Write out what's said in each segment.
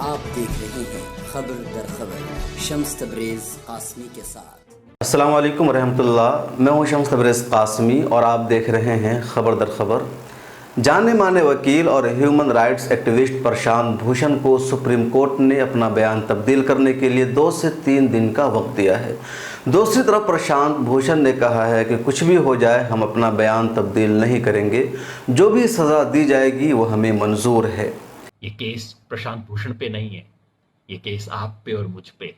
आप देख रहे हैं खबर दर खबर शम्स तबरेज़ कासमी के साथ। अस्सलाम वालेकुम रहमतुल्लाह। मैं हूं शम्स तबरेज़ कासमी और आप देख रहे हैं खबर दर खबर। जाने माने वकील और human rights activist Prashant Bhushan को सुप्रीम कोर्ट ने अपना बयान तब्दील करने के लिए 2 से 3 दिन का वक्त दिया है। दूसरी तरफ प्रशांत भूषण ने कहा है कि कुछ भी हो जाए हम अपना बयान तब्दील नहीं करेंगे, जो भी सज़ा दी जाएगी वो हमें मंजूर है। ये केस प्रशांत भूषण पे नहीं है, ये केस आप पे और मुझ पे है।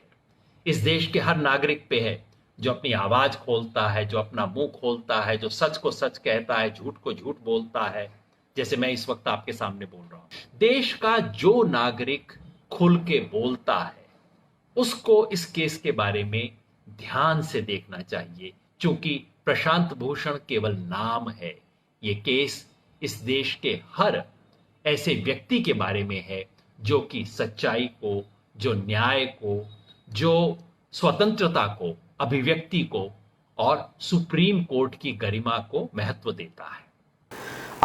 इस देश के हर नागरिक पे है जो अपनी आवाज खोलता है, जो अपना मुंह खोलता है, जो सच को सच कहता है, झूठ को झूठ बोलता है, जैसे मैं इस वक्त आपके सामने बोल रहा हूं। देश का जो नागरिक खुल के बोलता है उसको इस केस के बारे में ध्यान से देखना चाहिए, क्योंकि प्रशांत भूषण केवल नाम है। ये केस इस देश के हर ऐसे व्यक्ति के बारे में है जो कि सच्चाई को, जो न्याय को, जो स्वतंत्रता को, अभिव्यक्ति को और सुप्रीम कोर्ट की गरिमा को महत्व देता है।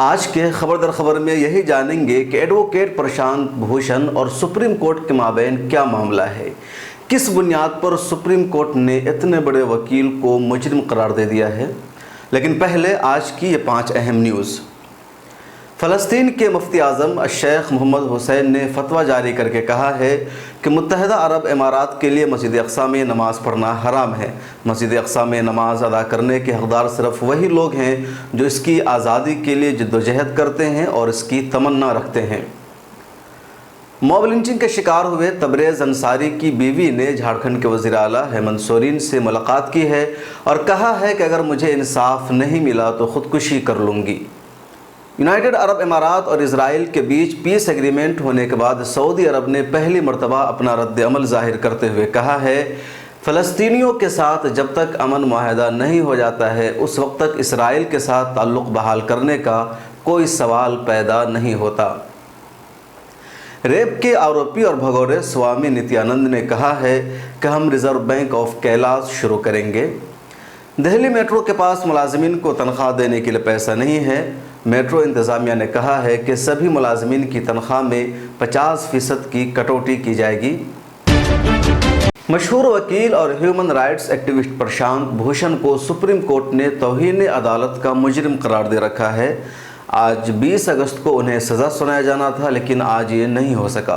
आज के खबर दर खबर में यही जानेंगे कि एडवोकेट प्रशांत भूषण और सुप्रीम कोर्ट के माबैन क्या मामला है, किस बुनियाद पर सुप्रीम कोर्ट ने इतने बड़े वकील को मुजरिम करार दे दिया है। लेकिन पहले आज की ये 5 अहम न्यूज़। फ़लस्तीन के मुफ्ती आज़म शेख मोहम्मद हुसैन ने फतवा जारी करके कहा है कि मुत्तहिदा अरब इमारात के लिए मस्जिद अक़सा में नमाज़ पढ़ना हराम है। मस्जिद अक़सा में नमाज़ अदा करने के हक़दार सिर्फ वही लोग हैं जो इसकी आज़ादी के लिए जद्दोजहद करते हैं और इसकी तमन्ना रखते हैं। मॉब लिंचिंग के शिकार हुए तबरेज़ अंसारी की बीवी ने झारखंड के वज़ीर आला हेमंत सोरेन से मुलाकात की है और कहा है कि अगर मुझे इंसाफ नहीं मिला तो ख़ुदकुशी कर लूँगी। यूनाइटेड अरब इमारात और इजराइल के बीच पीस एग्रीमेंट होने के बाद सऊदी अरब ने पहली मरतबा अपना रद्द अमल जाहिर करते हुए कहा है, फ़लस्तीनियों के साथ जब तक अमन मुआहदा नहीं हो जाता है उस वक्त तक इसराइल के साथ ताल्लुक़ बहाल करने का कोई सवाल पैदा नहीं होता। रेप के आरोपी और भगोड़े स्वामी नित्यानंद ने कहा है कि हम रिज़र्व बैंक ऑफ कैलाश शुरू करेंगे। दिल्ली मेट्रो के पास मुलाजिमीन को तनख्वाह देने के लिए पैसा नहीं है। मेट्रो इंतज़ामिया ने कहा है कि सभी मुलाजिमीन की तनख्वाह में 50% की कटौती की जाएगी। मशहूर वकील और human rights activist Prashant Bhushan को सुप्रीम कोर्ट ने तौहीन अदालत का मुजरिम करार दे रखा है। आज 20 अगस्त को उन्हें सज़ा सुनाया जाना था, लेकिन आज ये नहीं हो सका।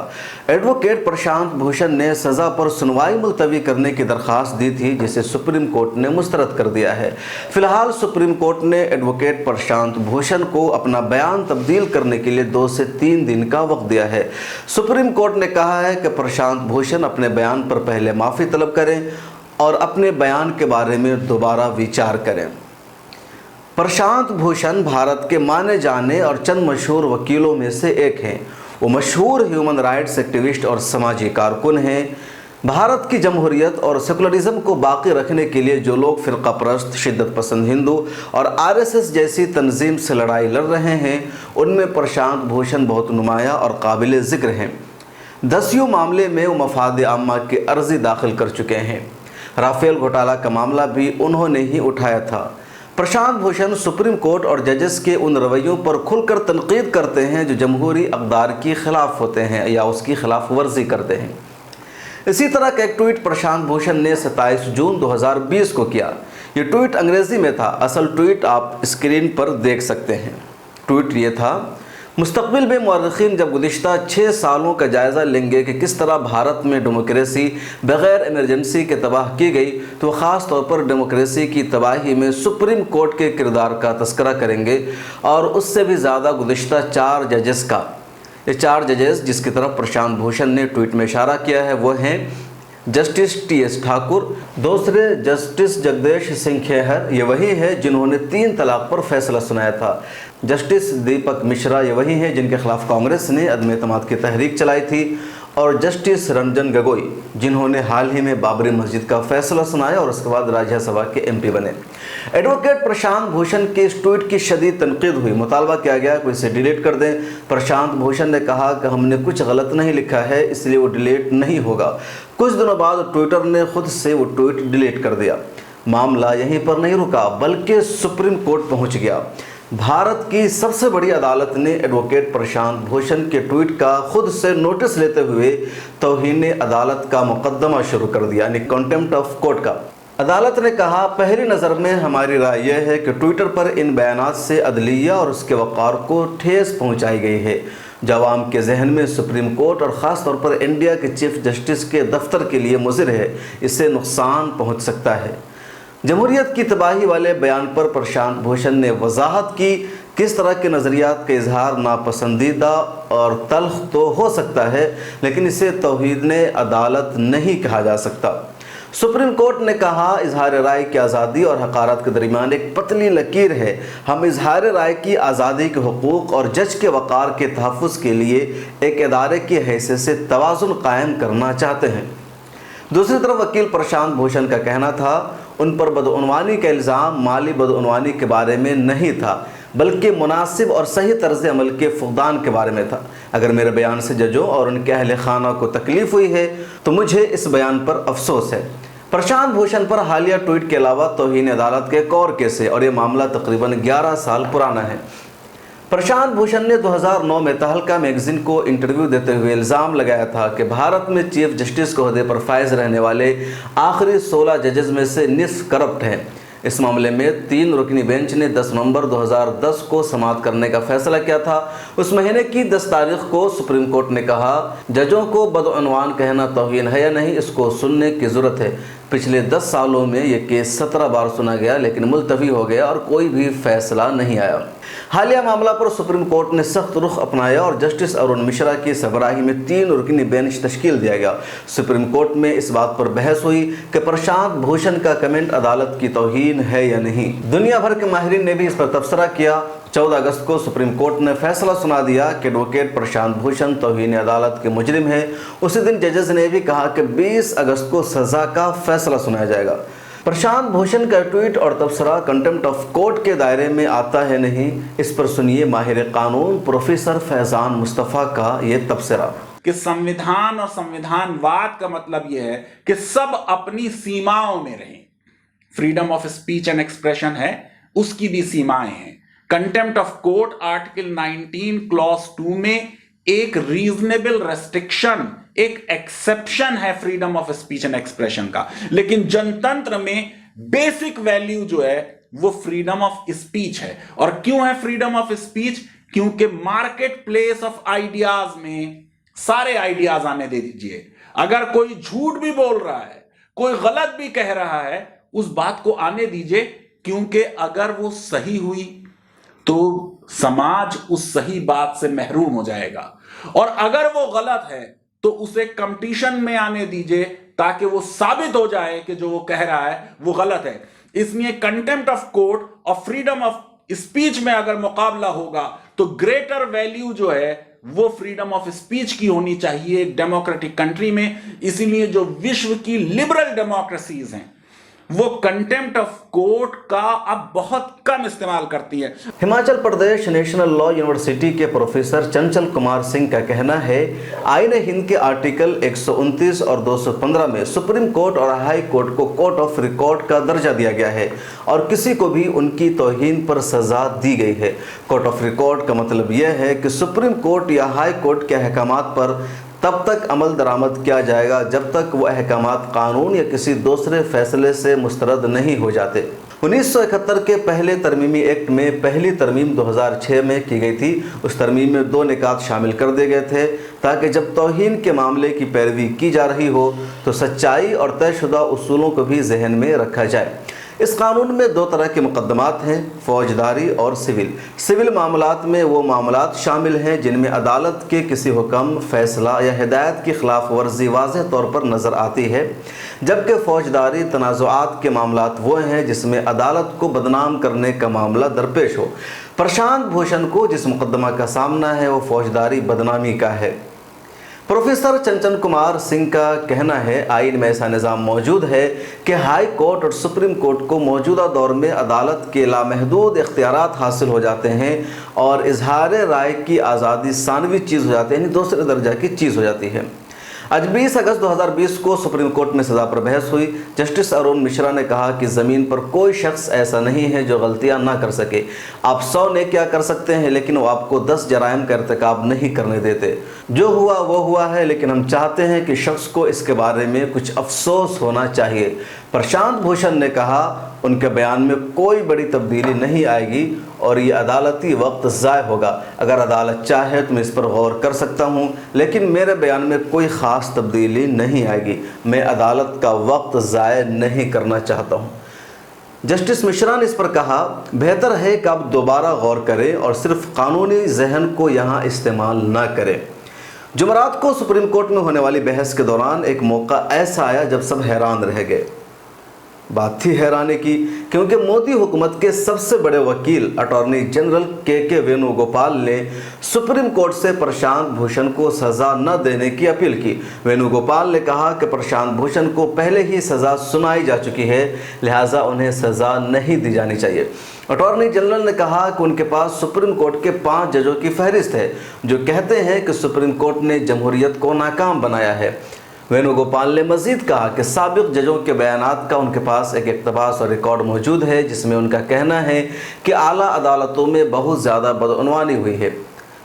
एडवोकेट प्रशांत भूषण ने सज़ा पर सुनवाई मुलतवी करने की दरख्वास्त दी थी, जिसे सुप्रीम कोर्ट ने मुस्तरद कर दिया है। फिलहाल सुप्रीम कोर्ट ने एडवोकेट प्रशांत भूषण को अपना बयान तब्दील करने के लिए 2 से 3 दिन का वक्त दिया है। सुप्रीम कोर्ट ने कहा है कि प्रशांत भूषण अपने बयान पर पहले माफ़ी तलब करें और अपने बयान के बारे में दोबारा विचार करें। प्रशांत भूषण भारत के माने जाने और चंद मशहूर वकीलों में से एक हैं। वो मशहूर ह्यूमन राइट्स एक्टिविस्ट और समाजी कारकुन हैं। भारत की जमहूरियत और सेकुलरिज्म को बाकी रखने के लिए जो लोग फ़िरका परस्त, शिद्दत पसंद हिंदू और RSS जैसी तंजीम से लड़ाई लड़ रहे हैं, उनमें प्रशांत भूषण बहुत नुमाया और काबिल ज़िक्र हैं। 10 मामले में वो मफाद आम्मा की अर्ज़ी दाखिल कर चुके हैं। राफेल घोटाला का मामला भी उन्होंने ही उठाया था। प्रशांत भूषण सुप्रीम कोर्ट और जजेस के उन रवैयों पर खुलकर तनकीद करते हैं जो जमहूरी अक़दार के ख़िलाफ़ होते हैं या उसकी खिलाफ वर्जी करते हैं। इसी तरह का एक ट्वीट प्रशांत भूषण ने 27 जून 2020 को किया। ये ट्वीट अंग्रेज़ी में था, असल ट्वीट आप स्क्रीन पर देख सकते हैं। ट्वीट ये था, मुस्तक़बिल में मुअर्रिख़ीन जब गुज़िश्ता 6 सालों का जायज़ा लेंगे कि किस तरह भारत में डेमोक्रेसी बग़ैर इमरजेंसी के तबाह की गई, तो ख़ास तौर पर डेमोक्रेसी की तबाही में सुप्रीम कोर्ट के किरदार का तस्करा करेंगे और उससे भी ज़्यादा गुज़िश्ता 4 जजेस का। ये 4 जजेस जिसकी तरफ प्रशांत भूषण ने ट्वीट में इशारा किया है वो हैं जस्टिस TS ठाकुर, दूसरे जस्टिस जगदेश सिंह खेहर, ये वही है जिन्होंने 3 तलाक़ पर फैसला सुनाया था। जस्टिस दीपक मिश्रा, ये वही हैं जिनके खिलाफ कांग्रेस ने अदम एतमाद की तहरीक चलाई थी। और जस्टिस रंजन गोगोई, जिन्होंने हाल ही में बाबरी मस्जिद का फैसला सुनाया और उसके बाद राज्यसभा के MP बने। एडवोकेट प्रशांत भूषण के इस ट्वीट की शदीद तनकीद हुई। मुतालबा किया गया कि इसे डिलीट कर दें। प्रशांत भूषण ने कहा कि हमने कुछ गलत नहीं लिखा है, इसलिए वो डिलीट नहीं होगा। कुछ दिनों बाद ट्विटर ने खुद से वो ट्वीट डिलीट कर दिया। मामला यहीं पर नहीं रुका, बल्कि सुप्रीम कोर्ट पहुँच गया। भारत की सबसे बड़ी अदालत ने एडवोकेट प्रशांत भूषण के ट्वीट का खुद से नोटिस लेते हुए तौहीन अदालत का मुकदमा शुरू कर दिया, यानी कंटेम्प्ट ऑफ कोर्ट का। अदालत ने कहा, पहली नज़र में हमारी राय यह है कि ट्विटर पर इन बयानात से अदलिया और उसके वक़ार को ठेस पहुंचाई गई है, जो अवाम के जहन में सुप्रीम कोर्ट और ख़ास तौर पर इंडिया के चीफ जस्टिस के दफ्तर के लिए मुज़िर है। इससे नुकसान पहुंच सकता है। जमहूरियत की तबाही वाले बयान पर प्रशांत भूषण ने वजाहत की, किस तरह के नज़रियात का इजहार नापसंदीदा और तल्ख तो हो सकता है, लेकिन इसे तौहीन अदालत नहीं कहा जा सकता। सुप्रीम कोर्ट ने कहा, इजहार राय की आज़ादी और हकारत के दरमियान एक पतली लकीर है। हम इजहार राय की आज़ादी के हुकूक़ और जज के वक़ार के तहफ़्फ़ुज़ के लिए एक इदारे की हैसियत से तवाज़ुन कायम करना चाहते हैं। दूसरी तरफ वकील प्रशांत भूषण का कहना था, उन पर बदउनवानी का इल्ज़ाम माली बदउनवानी के बारे में नहीं था, बल्कि मुनासिब और सही तर्ज अमल के फुक़दान के बारे में था। अगर मेरे बयान से जजों और उनके अहल खाना को तकलीफ़ हुई है तो मुझे इस बयान पर अफसोस है। प्रशांत भूषण पर हालिया ट्वीट के अलावा तौहीन अदालत के एक और केस है और ये मामला तकरीबन 11 साल पुराना है। प्रशांत भूषण ने 2009 में तहलका मैगजीन को इंटरव्यू देते हुए इल्ज़ाम लगाया था कि भारत में चीफ जस्टिस के ओहदे पर फायज रहने वाले आखिरी 16 जजेस में से निस्फ करप्ट हैं। इस मामले में 3 रुकनी बेंच ने 10 नवंबर 2010 को समाअत करने का फैसला किया था। उस महीने की 10 तारीख को सुप्रीम कोर्ट ने कहा, जजों को बदउनवान कहना तौहीन है या नहीं, इसको सुनने की ज़रूरत है। पिछले 10 सालों में यह केस 17 बार सुना गया, लेकिन मुलतवी हो गया और कोई भी फैसला नहीं आया। हालिया मामला पर सुप्रीम कोर्ट ने सख्त रुख अपनाया और जस्टिस अरुण मिश्रा की सरबराही में 3 रुकनी बेंच तश्कील दिया गया। सुप्रीम कोर्ट में इस बात पर बहस हुई कि प्रशांत भूषण का कमेंट अदालत की तौहीन है या नहीं। दुनिया भर के माहिरीन ने भी इस पर तबसरा किया। 14 अगस्त को सुप्रीम कोर्ट ने फैसला सुना दिया कि एडवोकेट प्रशांत भूषण तौहीन अदालत के मुजरिम है। उसी दिन जजेस ने भी कहा कि 20 अगस्त को सज़ा का फैसला सुनाया जाएगा। प्रशांत भूषण का ट्वीट और तबसरा कंटेम्प्ट ऑफ कोर्ट के दायरे में आता है नहीं, इस पर सुनिए माहिर कानून प्रोफेसर फैजान मुस्तफ़ा का ये तबसरा। कि संविधान और संविधानवाद का मतलब यह है कि सब अपनी सीमाओं में रहें। Freedom of speech and expression है, उसकी भी सीमाएं हैं। Contempt of court article 19 clause 2 में एक रीजनेबल रेस्ट्रिक्शन, एक एक्सेप्शन है freedom of speech and expression का। लेकिन जनतंत्र में बेसिक वैल्यू जो है वो फ्रीडम ऑफ स्पीच है। और क्यों है फ्रीडम ऑफ स्पीच? क्योंकि मार्केट प्लेस ऑफ आइडियाज में सारे आइडियाज आने दे दीजिए। अगर कोई झूठ भी बोल रहा है, कोई गलत भी कह रहा है, उस बात को आने दीजिए, क्योंकि अगर वो सही हुई तो समाज उस सही बात से महरूम हो जाएगा, और अगर वो गलत है तो उसे कंपटीशन में आने दीजिए ताकि वो साबित हो जाए कि जो वो कह रहा है वो गलत है। इसलिए कंटेम्प्ट ऑफ कोर्ट और फ्रीडम ऑफ स्पीच में अगर मुकाबला होगा तो ग्रेटर वैल्यू जो है वो फ्रीडम ऑफ स्पीच की होनी चाहिए एक डेमोक्रेटिक कंट्री में। इसीलिए जो विश्व की लिबरल डेमोक्रेसीज हैं वो कंटेम्प्ट ऑफ कोर्ट का अब बहुत कम इस्तेमाल करती है। Himachal Pradesh national law university के प्रोफेसर चंचल कुमार सिंह का कहना है, आईन हिंद के आर्टिकल 129 और 215 में सुप्रीम कोर्ट और हाई कोर्ट को कोर्ट ऑफ रिकॉर्ड का दर्जा दिया गया है और किसी को भी उनकी तौहीन पर सजा दी गई है। कोर्ट ऑफ रिकॉर्ड का मतलब यह है कि सुप्रीम कोर्ट या हाई कोर्ट के अहकामात पर तब तक अमल दरामद किया जाएगा जब तक वो अहकामात कानून या किसी दूसरे फैसले से मुस्तरद नहीं हो जाते। 1971 के पहले तरमीमी एक्ट में पहली तरमीम 2006 में की गई थी। उस तरमीम में 2 निकात शामिल कर दिए गए थे ताकि जब तौहीन के मामले की पैरवी की जा रही हो तो सच्चाई और तयशुदा उसूलों को भी जहन में रखा जाए। इस कानून में 2 तरह के मुकदमात हैं, फौजदारी और सिविल। सिविल मामलात में वो मामलात शामिल हैं जिनमें अदालत के किसी हुक्म, फैसला या हिदायत की खिलाफ वर्जी वाज़ेह तौर पर नज़र आती है, जबकि फौजदारी तनाज़ुआत के मामलात वो हैं जिसमें अदालत को बदनाम करने का मामला दरपेश हो। प्रशांत भूषण को जिस मुकदमा का सामना है वो फौजदारी बदनामी का है। प्रोफेसर चंचल कुमार सिंह का कहना है, आइन में ऐसा निज़ाम मौजूद है कि हाई कोर्ट और सुप्रीम कोर्ट को मौजूदा दौर में अदालत के लामहदूद इख्तियारात हासिल हो जाते हैं और इजहार राय की आज़ादी सानवी चीज़ हो जाती है, यानी दूसरे दर्जा की चीज़ हो जाती है। आज 20 अगस्त 2020 को सुप्रीम कोर्ट में सजा पर बहस हुई। जस्टिस अरुण मिश्रा ने कहा कि ज़मीन पर कोई शख्स ऐसा नहीं है जो गलतियां ना कर सके। आप 100 ने क्या कर सकते हैं, लेकिन वो आपको 10 जराइम का इर्तिकाब नहीं करने देते। जो हुआ वो हुआ है, लेकिन हम चाहते हैं कि शख्स को इसके बारे में कुछ अफसोस होना चाहिए। प्रशांत भूषण ने कहा उनके बयान में कोई बड़ी तब्दीली नहीं आएगी और ये अदालती वक्त ज़ाय होगा। अगर अदालत चाहे तो मैं इस पर गौर कर सकता हूँ, लेकिन मेरे बयान में कोई ख़ास तब्दीली नहीं आएगी। मैं अदालत का वक्त ज़ाय नहीं करना चाहता हूँ। जस्टिस मिश्रा ने इस पर कहा, बेहतर है कि आप दोबारा गौर करें और सिर्फ कानूनी जहन को यहाँ इस्तेमाल ना करें। जुमरात को सुप्रीम कोर्ट में होने वाली बहस के दौरान एक मौका ऐसा आया जब सब हैरान रह गए। बात थी हैरानी की, क्योंकि मोदी हुकूमत के सबसे बड़े वकील अटॉर्नी जनरल के वेणुगोपाल ने सुप्रीम कोर्ट से प्रशांत भूषण को सज़ा न देने की अपील की। वेणुगोपाल ने कहा कि प्रशांत भूषण को पहले ही सज़ा सुनाई जा चुकी है, लिहाजा उन्हें सज़ा नहीं दी जानी चाहिए। अटॉर्नी जनरल ने कहा कि उनके पास सुप्रीम कोर्ट के 5 जजों की फहरिस्त है जो कहते हैं कि सुप्रीम कोर्ट ने जमहूरियत को नाकाम बनाया है। वेणुगोपाल ने मजीद कहा कि साबिक जजों के बयानात का उनके पास एक इक़्तिबास और रिकॉर्ड मौजूद है जिसमें उनका कहना है कि आला अदालतों में बहुत ज़्यादा बदअनवानी हुई है।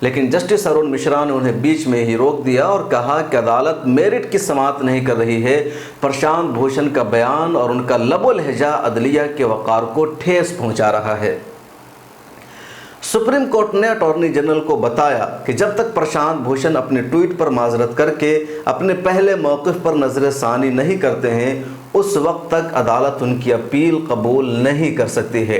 लेकिन जस्टिस अरुण मिश्रा ने उन्हें बीच में ही रोक दिया और कहा कि अदालत मेरिट की समाअत नहीं कर रही है। प्रशांत भूषण का बयान और उनका लबो लहजा अदलिया के वक़ार को ठेस पहुँचा रहा है। सुप्रीम कोर्ट ने अटॉर्नी जनरल को बताया कि जब तक प्रशांत भूषण अपने ट्वीट पर माजरत करके अपने पहले मौक़िफ़ पर नज़र सानी नहीं करते हैं, उस वक्त तक अदालत उनकी अपील कबूल नहीं कर सकती है।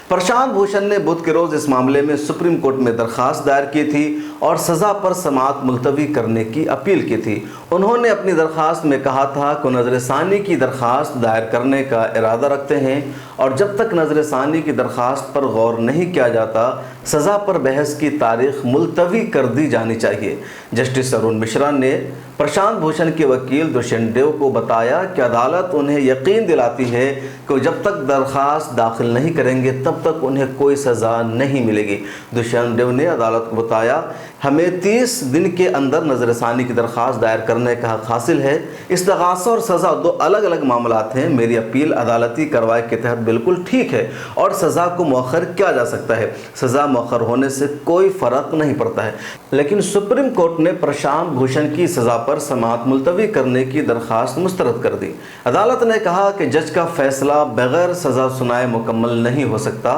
प्रशांत भूषण ने बुध के रोज़ इस मामले में सुप्रीम कोर्ट में दरख्वास्त दायर की थी और सज़ा पर समाअत मुलतवी करने की अपील की थी। उन्होंने अपनी दरख्वास्त में कहा था कि नज़र सानी की दरख्वास्त दायर करने का इरादा रखते हैं और जब तक नज़र सानी की दरख्वास्त पर गौर नहीं किया जाता, सज़ा पर बहस की तारीख मुलतवी कर दी जानी चाहिए। जस्टिस अरुण मिश्रा ने प्रशांत भूषण के वकील दुष्यंत देव को बताया कि अदालत उन्हें यकीन दिलाती है कि जब तक दरख्वास्त दाखिल नहीं करेंगे तब तक उन्हें कोई सज़ा नहीं मिलेगी। दुष्यंत देव ने अदालत को बताया, हमें 30 दिन के अंदर नज़रसानी की दरख्वास्त दायर करने का हक़ हासिल है। इस्तग़ासा और सज़ा 2 अलग अलग मामलात हैं। मेरी अपील अदालती कार्रवाई के तहत बिल्कुल ठीक है और सज़ा को मौखर किया जा सकता है। सज़ा मौखर होने से कोई फ़र्क नहीं पड़ता है। लेकिन सुप्रीम कोर्ट ने प्रशांत भूषण की सज़ा पर समाअत मुलतवी करने की दरख्वास्त मुस्तरद कर दी। अदालत ने कहा कि जज का फैसला बगैर सज़ा सुनाए मुकम्मल नहीं हो सकता।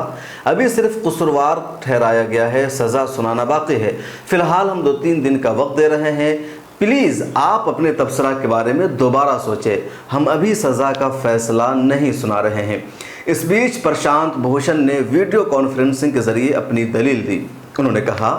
अभी सिर्फ कसूरवार ठहराया गया है, सज़ा सुनाना बाकी है। फ़िलहाल हम 2-3 दिन का वक्त दे रहे हैं। प्लीज़ आप अपने तबसरा के बारे में दोबारा सोचें। हम अभी सज़ा का फ़ैसला नहीं सुना रहे हैं। इस बीच प्रशांत भूषण ने वीडियो कॉन्फ्रेंसिंग के ज़रिए अपनी दलील दी। उन्होंने कहा,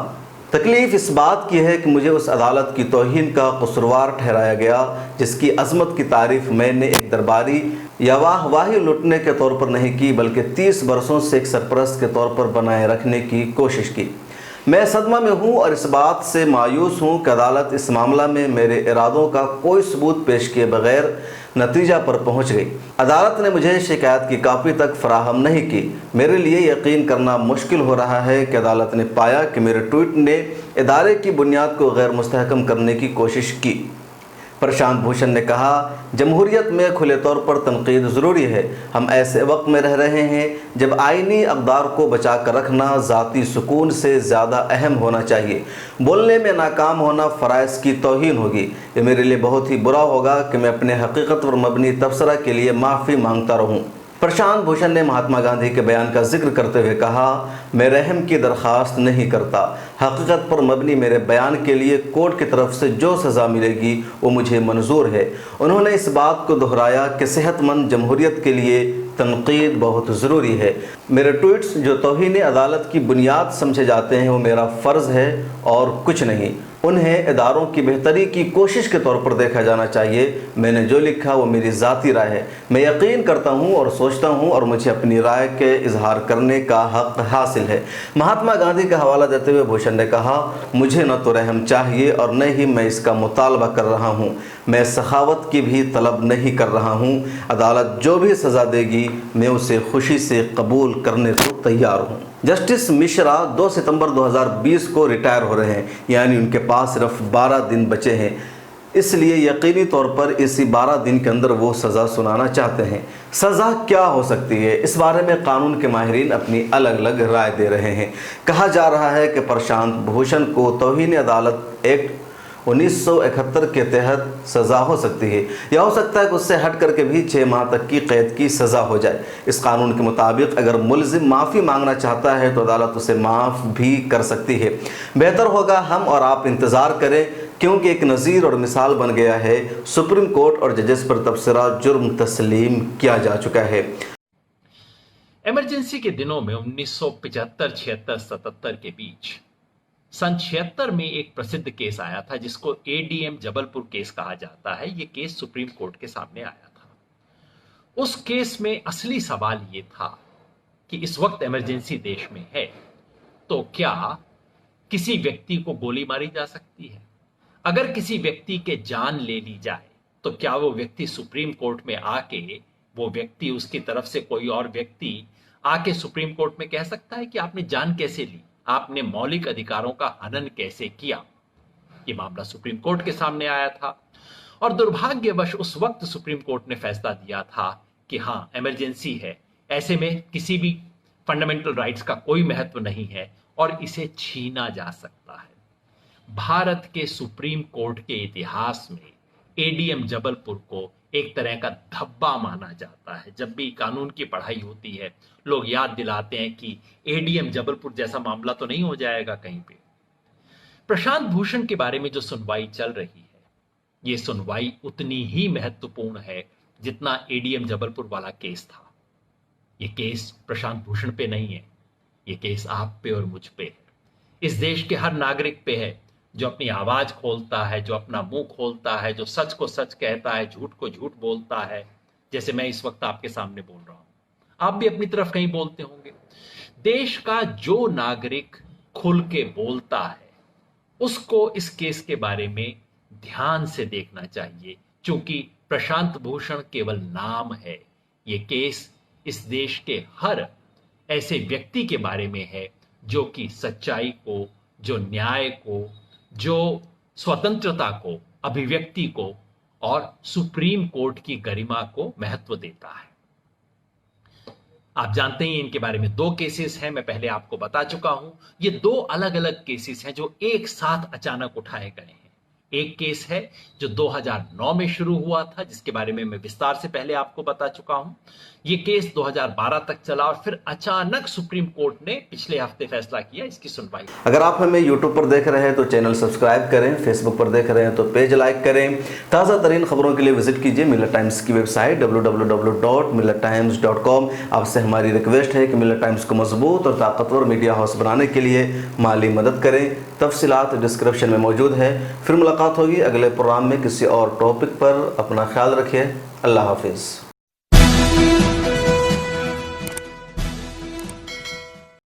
तकलीफ़ इस बात की है कि मुझे उस अदालत की तौहीन का कसूरवार ठहराया गया जिसकी अज़मत की तारीफ़ मैंने एक दरबारी या वाही लुटने के तौर पर नहीं की, बल्कि 30 बरसों से एक सरपरस्त के तौर पर बनाए रखने की कोशिश की। मैं सदमा में हूँ और इस बात से मायूस हूँ कि अदालत इस मामला में मेरे इरादों का कोई सबूत पेश किए बगैर नतीजा पर पहुँच गई। अदालत ने मुझे शिकायत की कापी तक फराहम नहीं की। मेरे लिए यकीन करना मुश्किल हो रहा है कि अदालत ने पाया कि मेरे ट्वीट ने इदारे की बुनियाद को गैर मुस्तहकम करने की कोशिश की। प्रशांत भूषण ने कहा, जमहूरियत में खुले तौर पर तनकीद ज़रूरी है। हम ऐसे वक्त में रह रहे हैं जब आइनी अक़दार को बचा कर रखना ज़ाती सुकून से ज़्यादा अहम होना चाहिए। बोलने में नाकाम होना फ़राइज़ की तौहीन होगी। ये मेरे लिए बहुत ही बुरा होगा कि मैं अपने हकीकत पर मबनी तबसरा के लिए माफ़ी मांगता रहूँ। प्रशांत भूषण ने महात्मा गांधी के बयान का जिक्र करते हुए कहा, मैं रहम की दरख्वास्त नहीं करता। हकीकत पर मबनी मेरे बयान के लिए कोर्ट की तरफ से जो सज़ा मिलेगी वो मुझे मंजूर है। उन्होंने इस बात को दोहराया कि सेहतमंद जमहूरियत के लिए तनकीद बहुत ज़रूरी है। मेरे ट्वीट्स जो तौहीन अदालत की बुनियाद समझे जाते हैं वो मेरा फ़र्ज़ है और कुछ नहीं। उन्हें इदारों की बेहतरी की कोशिश के तौर पर देखा जाना चाहिए। मैंने जो लिखा वो मेरी ज़ाती राय है। मैं यकीन करता हूँ और सोचता हूँ और मुझे अपनी राय के इजहार करने का हक़ हासिल है। महात्मा गांधी का हवाला देते हुए भूषण ने कहा, मुझे न तो रहम चाहिए और न ही मैं इसका मुतालबा कर रहा हूँ। मैं सखावत की भी तलब नहीं कर रहा हूँ। अदालत जो भी सज़ा देगी मैं उसे खुशी से कबूल करने को तैयार हूँ। जस्टिस मिश्रा 2 सितंबर 2020 को रिटायर हो रहे हैं, यानी उनके पास सिर्फ 12 दिन बचे हैं। इसलिए यकीनी तौर पर इसी 12 दिन के अंदर वो सज़ा सुनाना चाहते हैं। सज़ा क्या हो सकती है, इस बारे में कानून के माहिरीन अपनी अलग अलग राय दे रहे हैं। कहा जा रहा है कि प्रशांत भूषण को तौहीन अदालत एक्ट 1971 के तहत सज़ा हो सकती है, या हो सकता है कि उससे हट करके भी 6 माह तक की कैद की सज़ा हो जाए। इस कानून के मुताबिक अगर मुलजिम माफ़ी मांगना चाहता है तो अदालत उसे माफ़ भी कर सकती है। बेहतर होगा हम और आप इंतज़ार करें, क्योंकि एक नज़ीर और मिसाल बन गया है। सुप्रीम कोर्ट और जजेस पर तबसरा जुर्म तस्लीम किया जा चुका है। इमरजेंसी के दिनों में 1975, 76, 77 के बीच सन 76 में एक प्रसिद्ध केस आया था जिसको एडीएम जबलपुर केस कहा जाता है। यह केस सुप्रीम कोर्ट के सामने आया था। उस केस में असली सवाल यह था कि इस वक्त इमरजेंसी देश में है तो क्या किसी व्यक्ति को गोली मारी जा सकती है? अगर किसी व्यक्ति के जान ले ली जाए तो क्या वो व्यक्ति सुप्रीम कोर्ट में आके, वो व्यक्ति, उसकी तरफ से कोई और व्यक्ति आके सुप्रीम कोर्ट में कह सकता है कि आपने जान कैसे ली, आपने मौलिक अधिकारों का हनन कैसे किया? ये मामला सुप्रीम कोर्ट के सामने आया था और दुर्भाग्यवश उस वक्त सुप्रीम कोर्ट ने फैसला दिया था कि हां, इमरजेंसी है, ऐसे में किसी भी फंडामेंटल राइट्स का कोई महत्व नहीं है और इसे छीना जा सकता है। भारत के सुप्रीम कोर्ट के इतिहास में एडीएम जबलपुर को एक तरह का धब्बा माना जाता है। जब भी कानून की पढ़ाई होती है लोग याद दिलाते हैं कि एडीएम जबलपुर जैसा मामला तो नहीं हो जाएगा कहीं पे। प्रशांत भूषण के बारे में जो सुनवाई चल रही है, ये सुनवाई उतनी ही महत्वपूर्ण है जितना एडीएम जबलपुर वाला केस था। ये केस प्रशांत भूषण पे नहीं है, ये केस आप पे और मुझ पे है। इस देश के हर नागरिक पे है जो अपनी आवाज खोलता है, जो अपना मुंह खोलता है, जो सच को सच कहता है, झूठ को झूठ बोलता है, जैसे मैं इस वक्त आपके सामने बोल रहा हूं। आप भी अपनी तरफ कहीं बोलते होंगे। देश का जो नागरिक खुल के बोलता है उसको इस केस के बारे में ध्यान से देखना चाहिए, क्योंकि प्रशांत भूषण केवल नाम है। ये केस इस देश के हर ऐसे व्यक्ति के बारे में है जो कि सच्चाई को, जो न्याय को, जो स्वतंत्रता को, अभिव्यक्ति को और सुप्रीम कोर्ट की गरिमा को महत्व देता है। आप जानते हैं इनके बारे में 2 केसेस हैं, मैं पहले आपको बता चुका हूं। ये 2 अलग अलग केसेस हैं जो एक साथ अचानक उठाए गए हैं। एक केस है जो 2009 में शुरू हुआ था, जिसके बारे में मैं विस्तार से पहले आपको बता चुका हूं। ये केस 2012 तक चला और फिर अचानक सुप्रीम कोर्ट ने पिछले हफ्ते फैसला किया इसकी सुनवाई। अगर आप हमें यूट्यूब पर देख रहे हैं तो चैनल सब्सक्राइब करें, फेसबुक पर देख रहे हैं तो पेज लाइक करें। ताज़ा तरीन खबरों के लिए विजिट कीजिए मिलत टाइम्स की वेबसाइट www.millettimes.com। आपसे हमारी रिक्वेस्ट है कि मिलत टाइम्स को मजबूत और ताकतवर मीडिया हाउस बनाने के लिए माली मदद करें। तफसीलात डिस्क्रिप्शन में मौजूद है। फिर मुलाकात होगी अगले प्रोग्राम में किसी और टॉपिक पर। अपना ख्याल रखिए। अल्लाह हाफिज़।